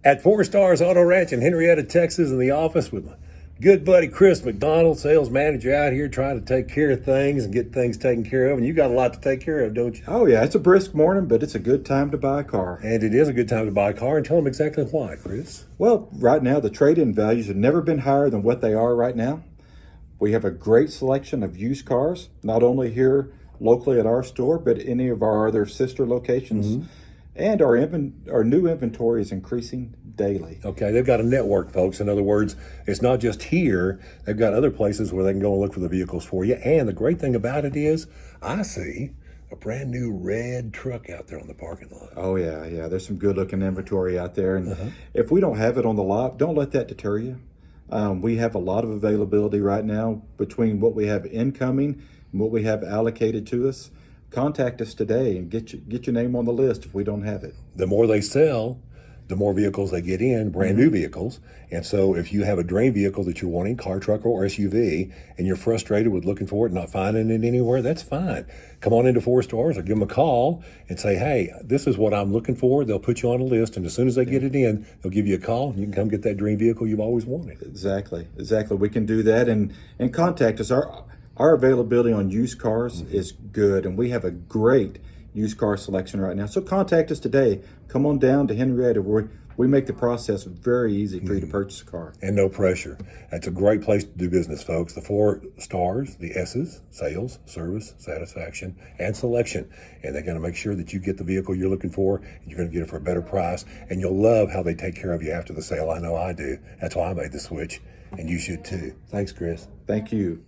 At Four Stars Auto Ranch in Henrietta, Texas, in the office with my good buddy Chris McDonald, sales manager out here trying to take care of things and get things taken care of. And you got a lot to take care of, don't you? Oh, yeah, it's a brisk morning, but it's a good time to buy a car. And it is a good time to buy a car. And tell them exactly why, Chris. Well, right now, the trade-in values have never been higher than what they are right now. We have a great selection of used cars, not only here locally at our store, but any of our other sister locations. And our new inventory is increasing daily. Okay, they've got a network, folks. In other words, it's not just here. They've got other places where they can go and look for the vehicles for you. And the great thing about it is, I see a brand new red truck out there on the parking lot. Oh, yeah. There's some good-looking inventory out there. And if we don't have it on the lot, don't let that deter you. We have a lot of availability right now between what we have incoming and what we have allocated to us. Contact us today and get your name on the list if we don't have it. The more they sell, the more vehicles they get in, brand new vehicles. And so if you have a dream vehicle that you're wanting, car, truck, or SUV, and you're frustrated with looking for it and not finding it anywhere, that's fine. Come on into Four Stars or give them a call and say, hey, this is what I'm looking for. They'll put you on a list, and as soon as they get it in, they'll give you a call, and you can come get that dream vehicle you've always wanted. Exactly. We can do that, and contact us. Our availability on used cars is good, and we have a great used car selection right now. So contact us today. Come on down to Henrietta, where we make the process very easy for you to purchase a car. And no pressure. That's a great place to do business, folks. The 4 stars, the S's, sales, service, satisfaction, and selection. And they're going to make sure that you get the vehicle you're looking for, and you're going to get it for a better price, and you'll love how they take care of you after the sale. I know I do. That's why I made the switch, and you should too. Thanks, Chris. Thank you.